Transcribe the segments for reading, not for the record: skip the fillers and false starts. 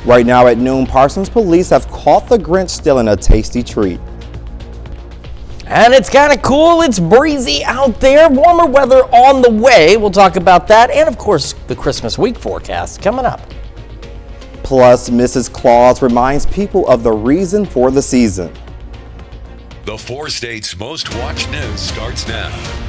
Right now at noon, Parsons police have caught the Grinch stealing a tasty treat. And it's kind of cool. It's breezy out there. Warmer weather on the way. We'll talk about that. And, of course, the Christmas week forecast coming up. Plus, Mrs. Claus reminds people of the reason for the season. The 4 states' most watched news starts now.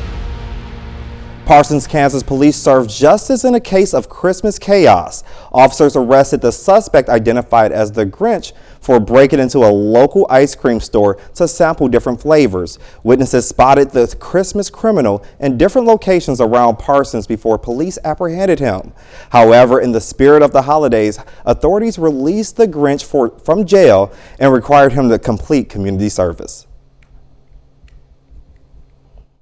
Parsons, Kansas police served justice in a case of Christmas chaos. Officers arrested the suspect identified as the Grinch for breaking into a local ice cream store to sample different flavors. Witnesses spotted the Christmas criminal in different locations around Parsons before police apprehended him. However, in the spirit of the holidays, authorities released the Grinch from jail and required him to complete community service.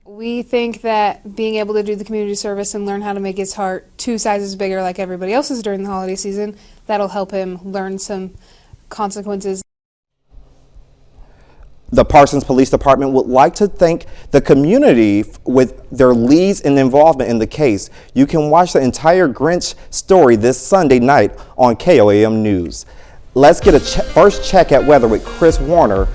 We think that being able to do the community service and learn how to make his heart 2 sizes bigger like everybody else's during the holiday season, that'll help him learn some consequences. The Parsons Police Department would like to thank the community with their leads and involvement in the case. You can watch the entire Grinch story this Sunday night on KOAM News. Let's get a first check at weather with Chris Warner.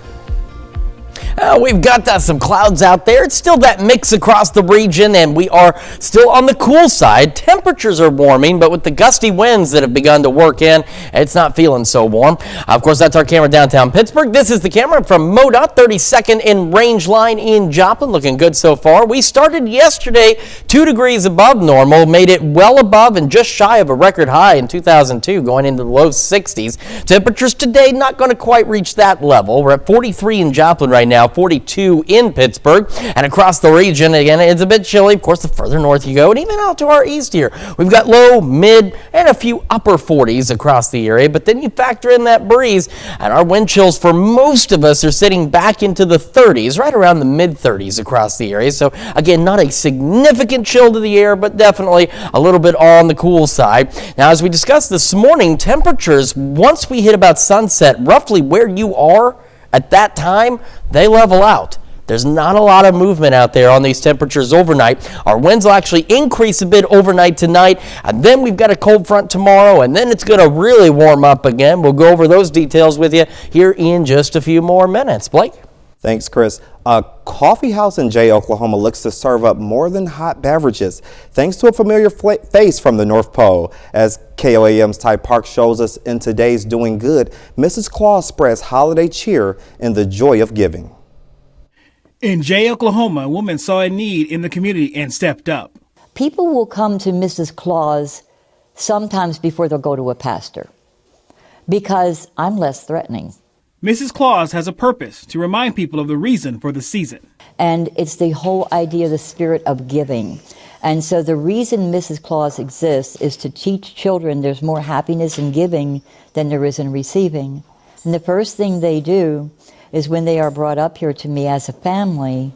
We've got some clouds out there. It's still that mix across the region, and we are still on the cool side. Temperatures are warming, but with the gusty winds that have begun to work in, it's not feeling so warm. Of course, that's our camera downtown Pittsburgh. This is the camera from MoDOT, 32nd in range line in Joplin. Looking good so far. We started yesterday 2 degrees above normal, made it well above and just shy of a record high in 2002, going into the low 60s. Temperatures today not going to quite reach that level. We're at 43 in Joplin right now. 42 in Pittsburgh, and across the region, again, it's a bit chilly. Of course, the further north you go, and even out to our east here, we've got low, mid, and a few upper 40s across the area, but then you factor in that breeze, and our wind chills for most of us are sitting back into the 30s, right around the mid 30s across the area. So again, not a significant chill to the air, but definitely a little bit on the cool side. Now, as we discussed this morning, temperatures, once we hit about sunset, roughly where you are at that time, they level out. There's not a lot of movement out there on these temperatures overnight. Our winds will actually increase a bit overnight tonight, and then we've got a cold front tomorrow, and then it's going to really warm up again. We'll go over those details with you here in just a few more minutes. Blake? Thanks, Chris. A coffee house in Jay, Oklahoma looks to serve up more than hot beverages, thanks to a familiar face from the North Pole. As KOAM's Ty Park shows us in today's Doing Good, Mrs. Claus spreads holiday cheer in the joy of giving. In Jay, Oklahoma, a woman saw a need in the community and stepped up. People will come to Mrs. Claus sometimes before they'll go to a pastor because I'm less threatening. Mrs. Claus has a purpose to remind people of the reason for the season. And it's the whole idea, the spirit of giving. And so the reason Mrs. Claus exists is to teach children there's more happiness in giving than there is in receiving. And the first thing they do is when they are brought up here to me as a family,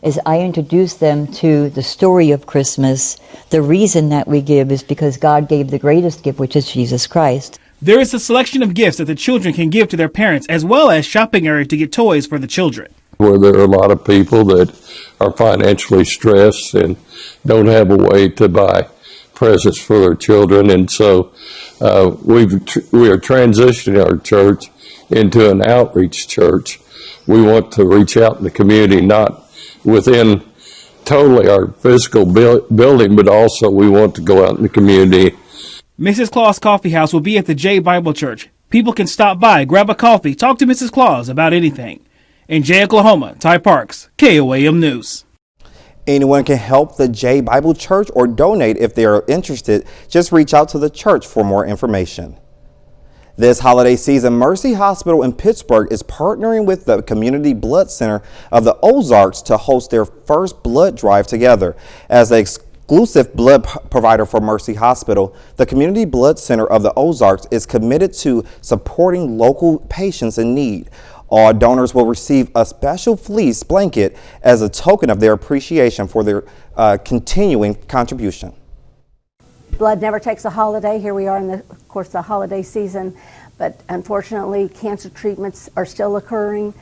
is I introduce them to the story of Christmas. The reason that we give is because God gave the greatest gift, which is Jesus Christ. There is a selection of gifts that the children can give to their parents, as well as shopping areas to get toys for the children. Where there are a lot of people that are financially stressed and don't have a way to buy presents for their children. And so we are transitioning our church into an outreach church. We want to reach out in the community, not within totally our physical building, but also we want to go out in the community. Mrs. Claus Coffee House will be at the Jay Bible Church. People can stop by, grab a coffee, talk to Mrs. Claus about anything. In Jay, Oklahoma, Ty Parks, KOAM News. Anyone can help the Jay Bible Church or donate if they are interested. Just reach out to the church for more information. This holiday season, Mercy Hospital in Pittsburgh is partnering with the Community Blood Center of the Ozarks to host their first blood drive together. As the exclusive blood provider for Mercy Hospital, the Community Blood Center of the Ozarks is committed to supporting local patients in need. All donors will receive a special fleece blanket as a token of their appreciation for their continuing contribution. Blood never takes a holiday. Here we are in the holiday season, but unfortunately cancer treatments are still occurring,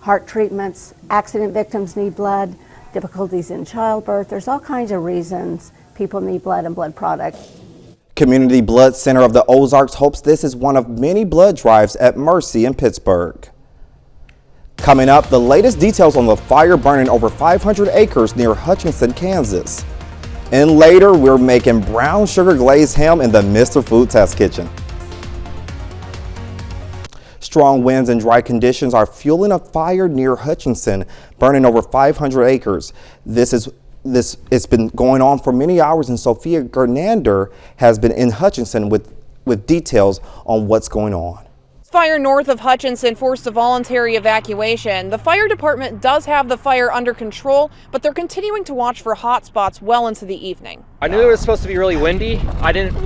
heart treatments, accident victims need blood, difficulties in childbirth. There's all kinds of reasons people need blood and blood products. Community Blood Center of the Ozarks hopes this is one of many blood drives at Mercy in Pittsburgh. Coming up, the latest details on the fire burning over 500 acres near Hutchinson, Kansas. And later, we're making brown sugar glazed ham in the Mr. Food Test Kitchen. Strong winds and dry conditions are fueling a fire near Hutchinson, burning over 500 acres. It's been going on for many hours, and Sophia Gernander has been in Hutchinson with details on what's going on. Fire north of Hutchinson forced a voluntary evacuation. The fire department does have the fire under control, but they're continuing to watch for hot spots well into the evening. I knew it was supposed to be really windy. I didn't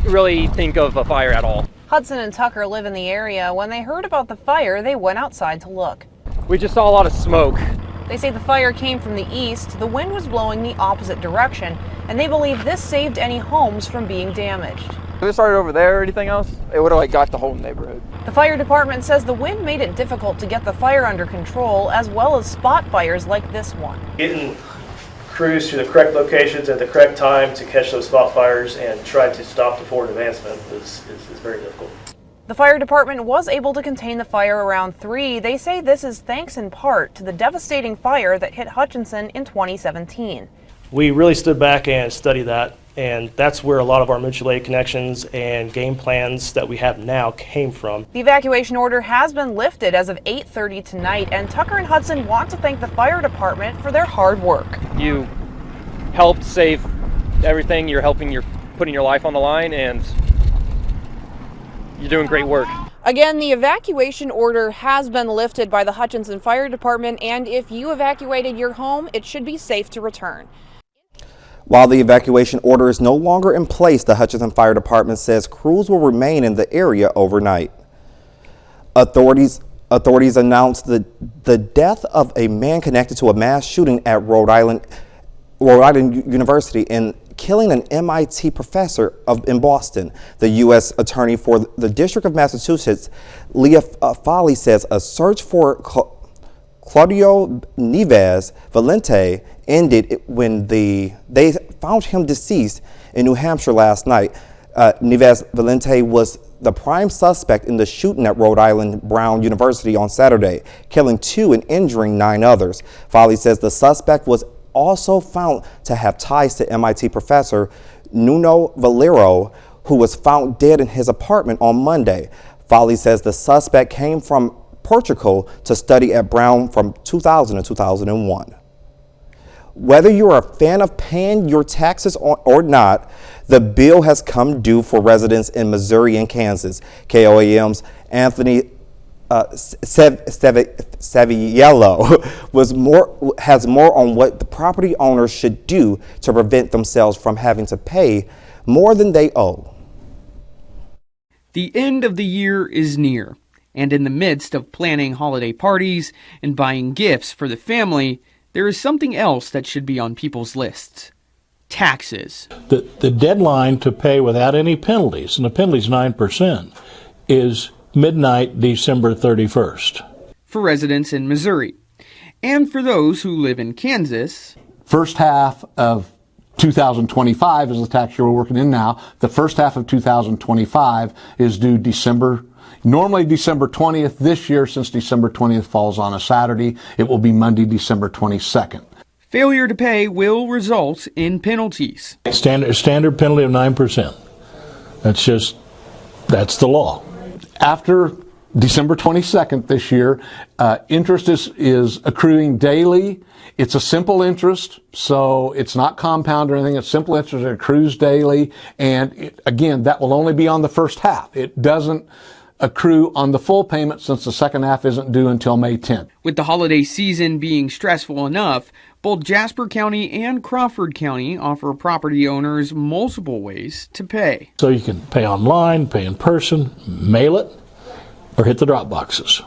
really think of a fire at all. Hudson and Tucker live in the area. When they heard about the fire, they went outside to look. We just saw a lot of smoke. They say the fire came from the east. The wind was blowing the opposite direction, and they believe this saved any homes from being damaged. If it started over there or anything else, it would have got the whole neighborhood. The fire department says the wind made it difficult to get the fire under control, as well as spot fires like this one. Getting crews to the correct locations at the correct time to catch those spot fires and try to stop the forward advancement is very difficult. The fire department was able to contain the fire around 3. They say this is thanks in part to the devastating fire that hit Hutchinson in 2017. We really stood back and studied that, and that's where a lot of our mutual aid connections and game plans that we have now came from. The evacuation order has been lifted as of 8:30 tonight, and Tucker and Hudson want to thank the fire department for their hard work. You helped save everything. You're putting your life on the line, and you're doing great work. Again, the evacuation order has been lifted by the Hutchinson Fire Department, and if you evacuated your home, it should be safe to return. While the evacuation order is no longer in place, the Hutchinson Fire Department says crews will remain in the area overnight. Authorities announced the death of a man connected to a mass shooting at Rhode Island University and killing an MIT professor in Boston. The U.S. Attorney for the District of Massachusetts, Leah Foley, says a search for Claudio Neves Valente ended when they found him deceased in New Hampshire last night. Neves Valente was the prime suspect in the shooting at Rhode Island Brown University on Saturday, killing 2 and injuring 9 others. Foley says the suspect was also found to have ties to MIT professor Nuno Valero, who was found dead in his apartment on Monday. Foley says the suspect came from Portugal to study at Brown from 2000 to 2001. Whether you're a fan of paying your taxes or not, the bill has come due for residents in Missouri and Kansas. KOAM's Anthony Saviello has more on what the property owners should do to prevent themselves from having to pay more than they owe. The end of the year is near, and in the midst of planning holiday parties and buying gifts for the family, there is something else that should be on people's lists: taxes. The deadline to pay without any penalties, and the penalty is 9%, is midnight December 31st. For residents in Missouri. And for those who live in Kansas, first half of 2025 is the tax year we're working in now. The first half of 2025 is due normally December 20th. This year, since December 20th falls on a Saturday, it will be Monday, December 22nd. Failure to pay will result in penalties. Standard penalty of 9%. That's the law. After December 22nd this year, interest is accruing daily. It's a simple interest, so it's not compound or anything. It's simple interest. It accrues daily. And again, that will only be on the first half. It doesn't accrue on the full payment since the second half isn't due until May 10th. With the holiday season being stressful enough, both Jasper County and Crawford County offer property owners multiple ways to pay. So you can pay online, pay in person, mail it, or hit the drop boxes.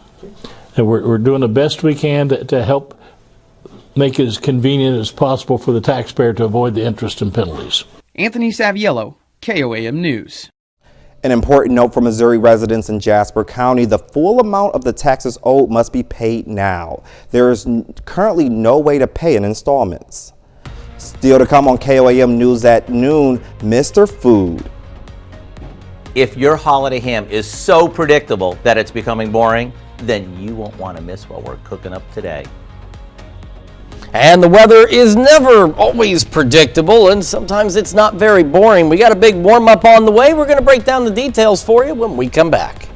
And we're doing the best we can to help make it as convenient as possible for the taxpayer to avoid the interest and penalties. Anthony Saviello, KOAM News. An important note for Missouri residents in Jasper County: the full amount of the taxes owed must be paid now. There is currently no way to pay in installments. Still to come on KOAM News at noon, Mr. Food. If your holiday ham is so predictable that it's becoming boring, then you won't want to miss what we're cooking up today. And the weather is never always predictable, and sometimes it's not very boring. We got a big warm-up on the way. We're going to break down the details for you when we come back.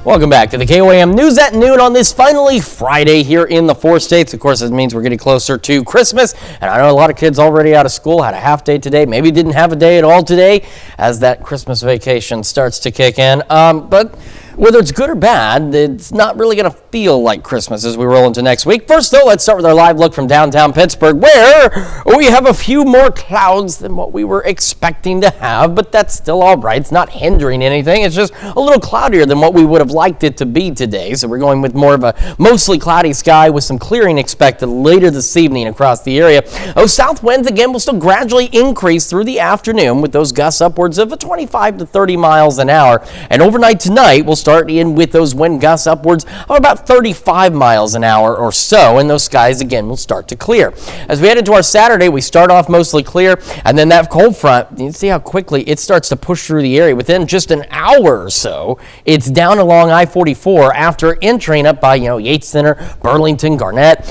Welcome back to the KOAM News at Noon on this finally Friday here in the 4 states. Of course, it means we're getting closer to Christmas, and I know a lot of kids already out of school, had a half day today, maybe didn't have a day at all today as that Christmas vacation starts to kick in. But whether it's good or bad, it's not really going to feel like Christmas as we roll into next week. First, though, let's start with our live look from downtown Pittsburgh, where we have a few more clouds than what we were expecting to have, but that's still all right. It's not hindering anything. It's just a little cloudier than what we would have liked it to be today. So we're going with more of a mostly cloudy sky with some clearing expected later this evening across the area. Those south winds, again, will still gradually increase through the afternoon with those gusts upwards of 25 to 30 miles an hour. And overnight tonight, we'll start in with those wind gusts upwards of about 35 miles an hour or so, and those skies again will start to clear. As we head into our Saturday, we start off mostly clear, and then that cold front, you can see how quickly it starts to push through the area. Within just an hour or so, it's down along I-44 after entering up by Yates Center, Burlington, Garnett.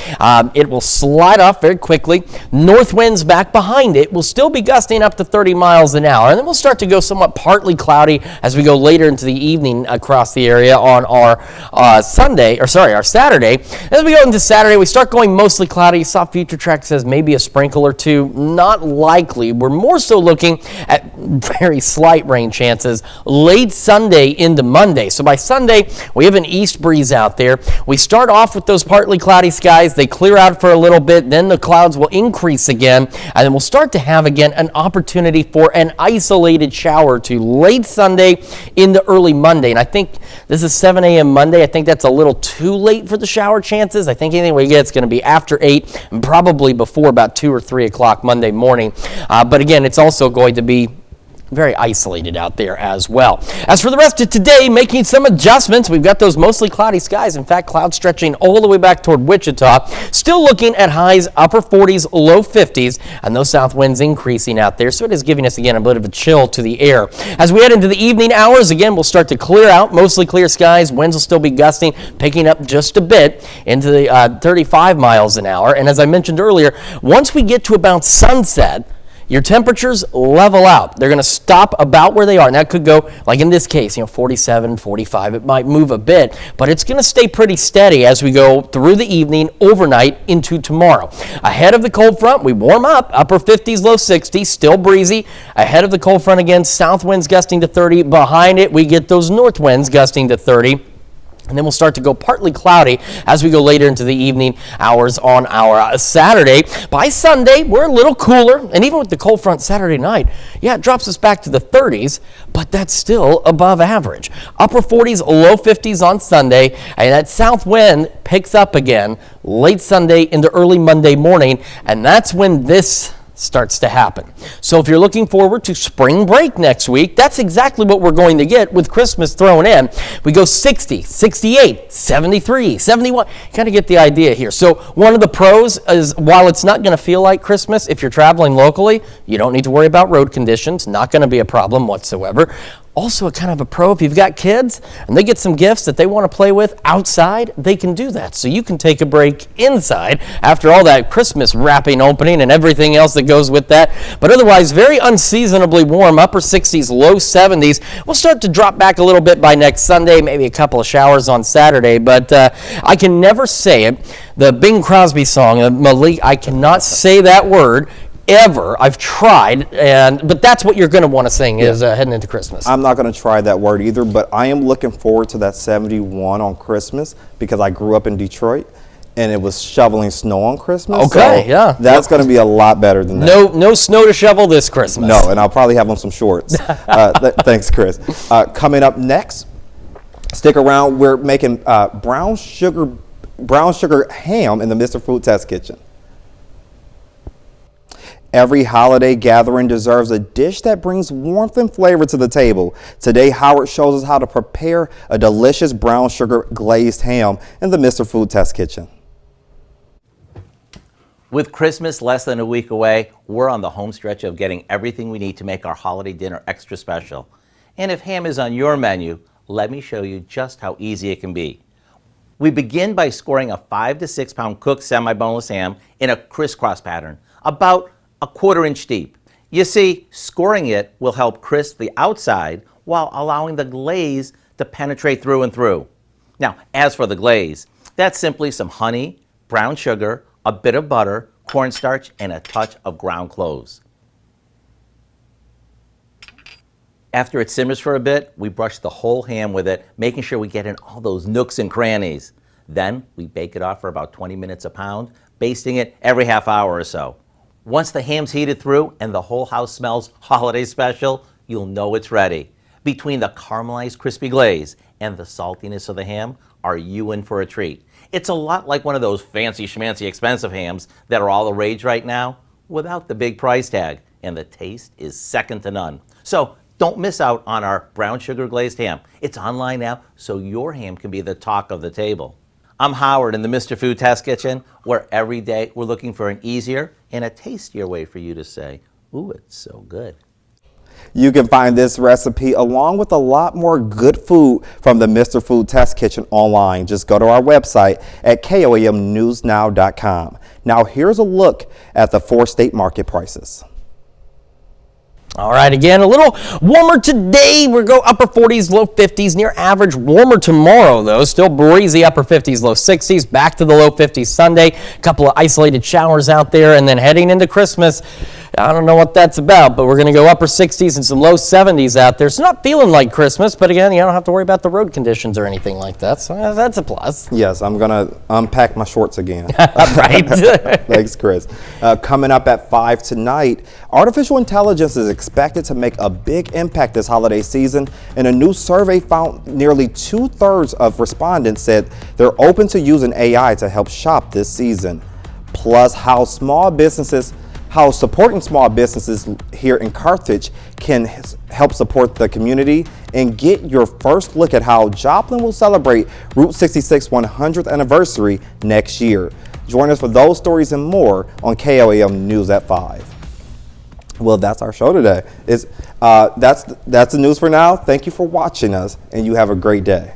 It will slide off very quickly. North winds back behind it will still be gusting up to 30 miles an hour, and then we'll start to go somewhat partly cloudy as we go later into the evening across the area on our our Saturday. As we go into Saturday, we start going mostly cloudy. Soft Future Track says maybe a sprinkle or two. Not likely. We're more so looking at very slight rain chances late Sunday into Monday. So by Sunday, we have an east breeze out there. We start off with those partly cloudy skies. They clear out for a little bit. Then the clouds will increase again. And then we'll start to have again an opportunity for an isolated shower to late Sunday into early Monday. And I think this is 7 a.m. Monday. I think that's a little too late for the shower chances. I think anything we get is going to be after 8 and probably before about 2 or 3 o'clock Monday morning. But again, it's also going to be very isolated out there as well. As for the rest of today, making some adjustments, we've got those mostly cloudy skies. In fact, clouds stretching all the way back toward Wichita. Still looking at highs, upper 40s, low 50s, and those south winds increasing out there. So it is giving us, again, a bit of a chill to the air. As we head into the evening hours, again, we'll start to clear out, mostly clear skies. Winds will still be gusting, picking up just a bit into the 35 miles an hour. And as I mentioned earlier, once we get to about sunset, your temperatures level out. They're going to stop about where they are. And that could go, like in this case, 47, 45. It might move a bit, but it's going to stay pretty steady as we go through the evening, overnight, into tomorrow. Ahead of the cold front, we warm up, upper 50s, low 60s, still breezy. Ahead of the cold front again, south winds gusting to 30. Behind it, we get those north winds gusting to 30. And then we'll start to go partly cloudy as we go later into the evening hours on our Saturday. By Sunday, we're a little cooler. And even with the cold front Saturday night, it drops us back to the 30s, but that's still above average. Upper 40s, low 50s on Sunday. And that south wind picks up again late Sunday into early Monday morning. And that's when this starts to happen. So if you're looking forward to spring break next week, that's exactly what we're going to get with Christmas thrown in. We go 60, 68, 73, 71. You kind of get the idea here. So one of the pros is while it's not going to feel like Christmas, if you're traveling locally, you don't need to worry about road conditions. Not going to be a problem whatsoever. Also, a kind of a pro, if you've got kids and they get some gifts that they want to play with outside, they can do that. So you can take a break inside after all that Christmas wrapping opening and everything else that goes with that. But otherwise, very unseasonably warm, upper 60s, low 70s. We'll start to drop back a little bit by next Sunday, maybe a couple of showers on Saturday. But I can never say it. The Bing Crosby song, Malik, I cannot say that word ever. I've tried, but that's what you're going to want to sing is heading into Christmas. I'm not going to try that word either, but I am looking forward to that 71 on Christmas because I grew up in Detroit and it was shoveling snow on Christmas. Okay, so yeah. That's going to be a lot better than that. No snow to shovel this Christmas. No, and I'll probably have on some shorts. Thanks, Chris. Coming up next, stick around. We're making brown sugar ham in the Mr. Food Test Kitchen. Every holiday gathering deserves a dish that brings warmth and flavor to the table. Today, Howard shows us how to prepare a delicious brown sugar glazed ham in the Mr. Food Test Kitchen. With Christmas less than a week away, we're on the home stretch of getting everything we need to make our holiday dinner extra special. And if ham is on your menu, let me show you just how easy it can be. We begin by scoring a 5 to 6 pound cooked semi-boneless ham in a crisscross pattern, about a 1/4 inch deep. You see, scoring it will help crisp the outside while allowing the glaze to penetrate through and through. Now, as for the glaze, that's simply some honey, brown sugar, a bit of butter, cornstarch, and a touch of ground cloves. After it simmers for a bit, we brush the whole ham with it, making sure we get in all those nooks and crannies. Then we bake it off for about 20 minutes a pound, basting it every half hour or so. Once the ham's heated through and the whole house smells holiday special, you'll know it's ready. Between the caramelized crispy glaze and the saltiness of the ham, are you in for a treat? It's a lot like one of those fancy schmancy expensive hams that are all the rage right now, without the big price tag, and the taste is second to none. So don't miss out on our brown sugar glazed ham. It's online now, so your ham can be the talk of the table. I'm Howard in the Mr. Food Test Kitchen, where every day we're looking for an easier and a tastier way for you to say, ooh, it's so good. You can find this recipe along with a lot more good food from the Mr. Food Test Kitchen online. Just go to our website at koamnewsnow.com. Now here's a look at the 4 state market prices. All right, again, a little warmer today. We'll go upper 40s, low 50s, near average. Warmer tomorrow, though. Still breezy, upper 50s, low 60s. Back to the low 50s Sunday. A couple of isolated showers out there. And then heading into Christmas, I don't know what that's about, but we're going to go upper 60s and some low 70s out there. So not feeling like Christmas, but again, you don't have to worry about the road conditions or anything like that. So that's a plus. Yes, I'm going to unpack my shorts again. Right. Thanks, Chris. Coming up at 5 tonight, artificial intelligence is expected to make a big impact this holiday season. And a new survey found nearly 2/3 of respondents said they're open to using AI to help shop this season. Plus, how supporting small businesses here in Carthage can help support the community, and get your first look at how Joplin will celebrate Route 66 100th anniversary next year. Join us for those stories and more on KOAM News at 5. Well, that's our show today. That's the news for now. Thank you for watching us, and you have a great day.